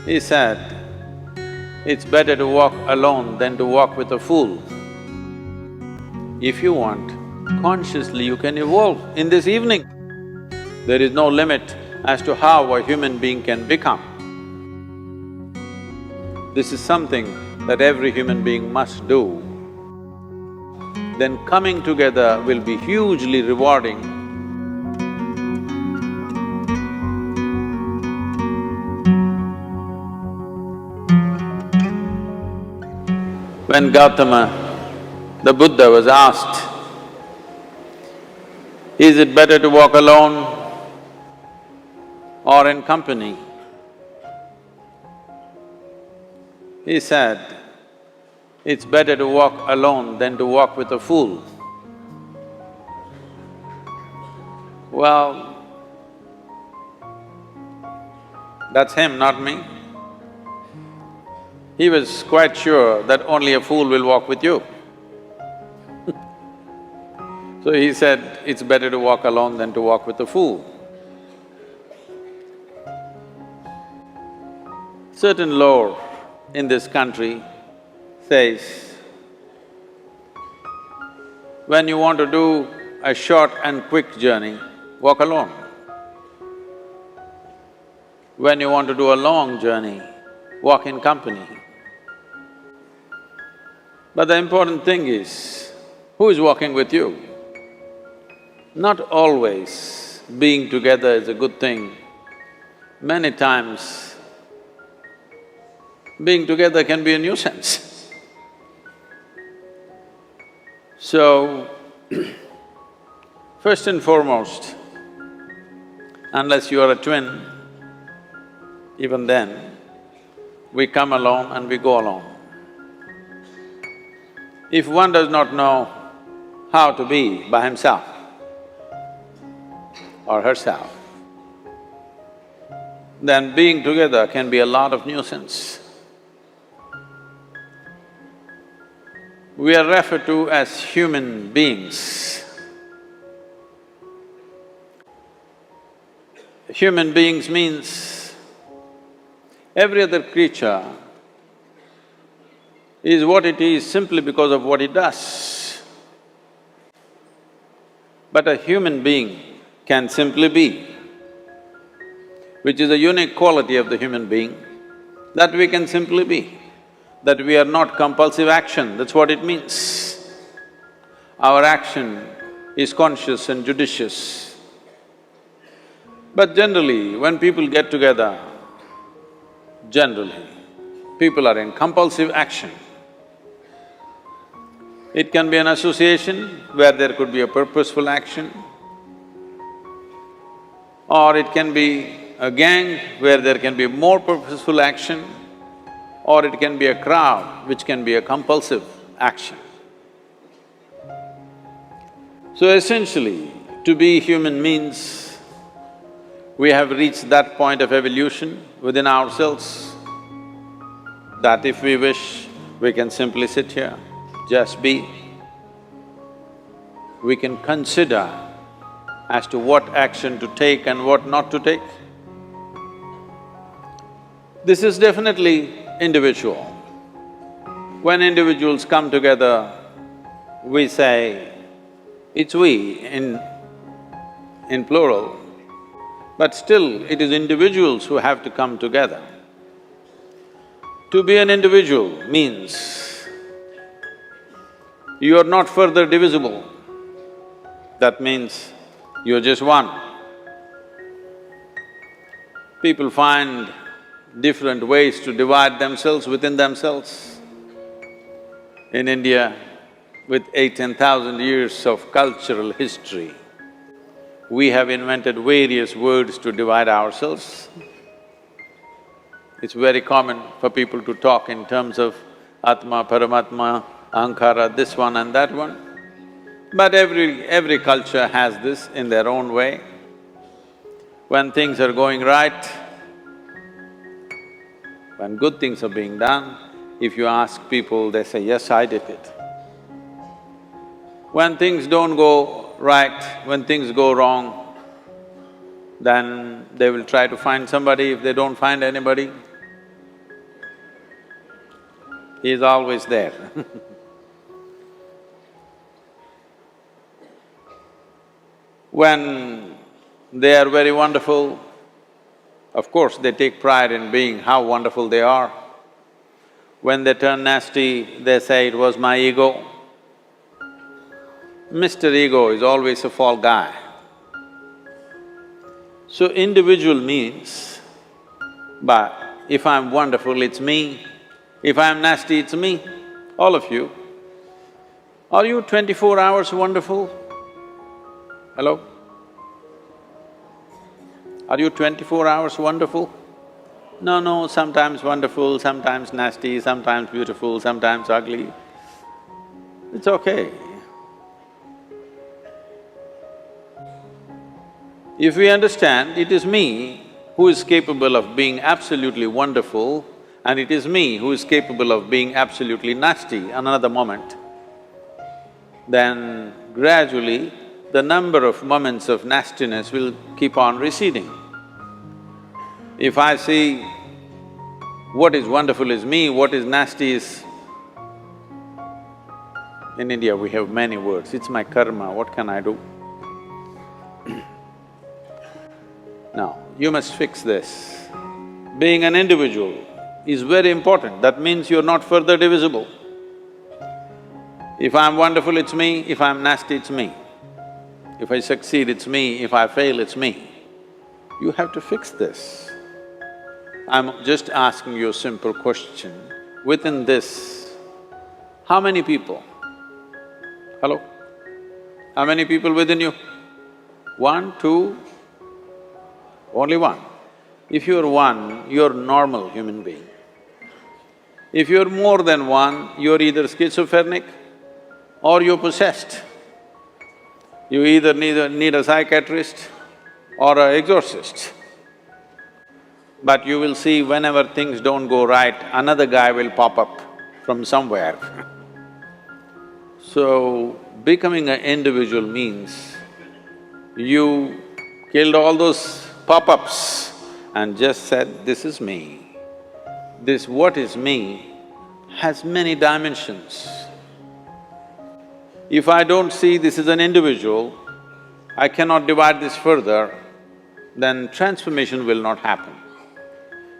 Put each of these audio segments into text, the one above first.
He said, it's better to walk alone than to walk with a fool. If you want, consciously you can evolve in this evening. There is no limit as to how a human being can become. This is something that every human being must do. Then coming together will be hugely rewarding. When Gautama, the Buddha, was asked, is it better to walk alone or in company? He said, it's better to walk alone than to walk with a fool. Well, that's him, not me. He was quite sure that only a fool will walk with you. So he said, it's better to walk alone than to walk with a fool. Certain lore in this country says, when you want to do a short and quick journey, walk alone. When you want to do a long journey, walk in company. But the important thing is, who is walking with you? Not always being together is a good thing. Many times, being together can be a nuisance. So, first and foremost, unless you are a twin, even then, we come alone and we go alone. If one does not know how to be by himself or herself, then being together can be a lot of nuisance. We are referred to as human beings. Human beings means every other creature is what it is simply because of what it does. But a human being can simply be, which is a unique quality of the human being, that we can simply be, that we are not compulsive action, that's what it means. Our action is conscious and judicious. But generally, when people get together, generally, people are in compulsive action. It can be an association where there could be a purposeful action, or it can be a gang where there can be more purposeful action, or it can be a crowd which can be a compulsive action. So essentially, to be human means we have reached that point of evolution within ourselves that if we wish, we can simply sit here, just be. We can consider as to what action to take and what not to take. This is definitely individual. When individuals come together, we say, it's we in plural, but still it is individuals who have to come together. To be an individual means you are not further divisible. That means you're just one. People find different ways to divide themselves within themselves. In India, with 10,000 years of cultural history, we have invented various words to divide ourselves. It's very common for people to talk in terms of Atma, Paramatma, Ahankara, this one and that one. But every culture has this in their own way. When things are going right, when good things are being done, if you ask people, they say, yes, I did it. When things don't go right, when things go wrong, then they will try to find somebody. If they don't find anybody, He is always there. When they are very wonderful, of course they take pride in being how wonderful they are. When they turn nasty, they say, "It was my ego." Mr. Ego is always a fall guy. So individual means, but if I'm wonderful, it's me. If I'm nasty, it's me. All of you. Are you 24 hours wonderful? Hello? Are you 24 hours wonderful? No, sometimes wonderful, sometimes nasty, sometimes beautiful, sometimes ugly. It's okay. If we understand it is me who is capable of being absolutely wonderful and it is me who is capable of being absolutely nasty another moment, then gradually the number of moments of nastiness will keep on receding. If I see what is wonderful is me, what is nasty is… In India we have many words, it's my karma, what can I do? Now, you must fix this. Being an individual is very important, that means you're not further divisible. If I'm wonderful, it's me, if I'm nasty, it's me. If I succeed, it's me, if I fail, it's me. You have to fix this. I'm just asking you a simple question. Within this, how many people? Hello? How many people within you? One, two? Only one. If you're one, you're a normal human being. If you're more than one, you're either schizophrenic or you're possessed. You either need a psychiatrist or an exorcist. But you will see whenever things don't go right, another guy will pop up from somewhere. So, becoming an individual means you killed all those pop-ups and just said, "This is me." This what is me has many dimensions. If I don't see this is an individual, I cannot divide this further, then transformation will not happen.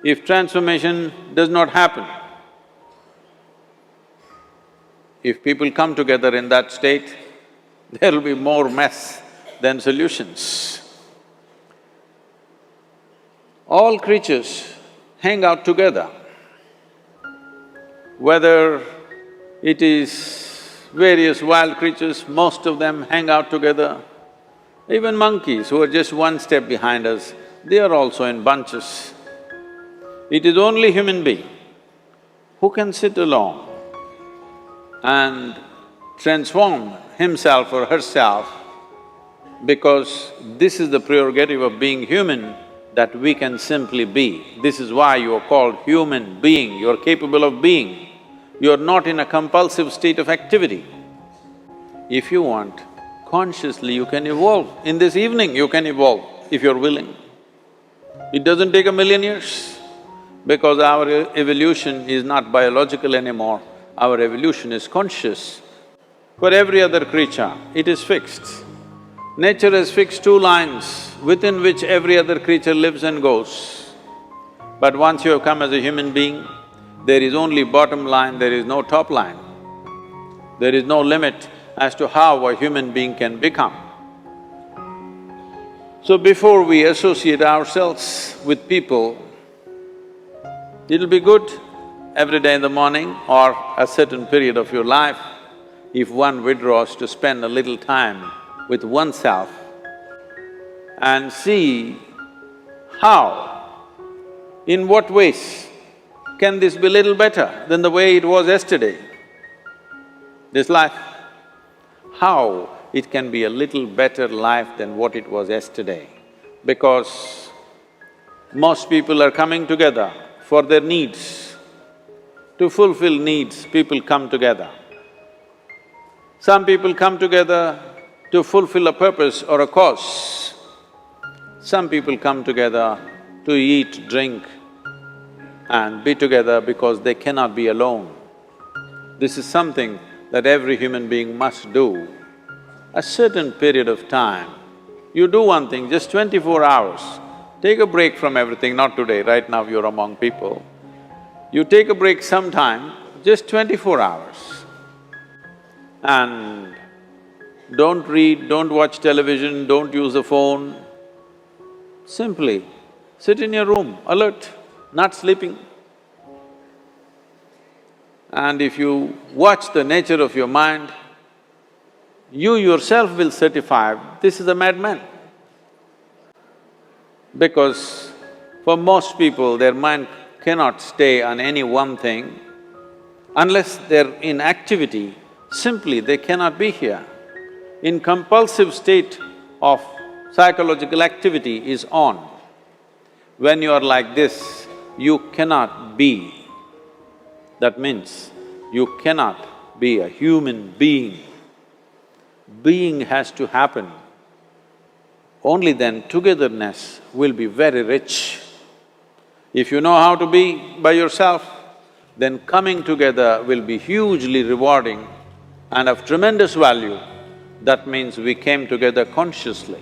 If transformation does not happen, if people come together in that state, there will be more mess than solutions. All creatures hang out together. Whether it is various wild creatures, most of them hang out together. Even monkeys who are just one step behind us, they are also in bunches. It is only human being who can sit alone and transform himself or herself, because this is the prerogative of being human, that we can simply be. This is why you are called human being, you're capable of being. You're not in a compulsive state of activity. If you want, consciously you can evolve. In this evening you can evolve, if you're willing. It doesn't take 1,000,000 years, because our evolution is not biological anymore, our evolution is conscious. For every other creature, it is fixed. Nature has fixed 2 lines within which every other creature lives and goes. But once you have come as a human being, there is only bottom line, there is no top line. There is no limit as to how a human being can become. So before we associate ourselves with people, it'll be good every day in the morning or a certain period of your life, if one withdraws to spend a little time with oneself and see how, in what ways can this be little better than the way it was yesterday, this life? How it can be a little better life than what it was yesterday, because most people are coming together for their needs. To fulfill needs, people come together. Some people come together to fulfill a purpose or a cause. Some people come together to eat, drink and be together because they cannot be alone. This is something that every human being must do. A certain period of time, you do one thing, just 24 hours, take a break from everything, not today, right now you're among people. You take a break sometime, just 24 hours. And don't read, don't watch television, don't use a phone. Simply sit in your room, alert, not sleeping. And if you watch the nature of your mind, you yourself will certify, this is a madman. Because for most people, their mind cannot stay on any one thing. Unless they're in activity, simply they cannot be here. In compulsive state of psychological activity is on. When you are like this, you cannot be. That means you cannot be a human being. Being has to happen. Only then togetherness will be very rich. If you know how to be by yourself, then coming together will be hugely rewarding and of tremendous value. That means we came together consciously.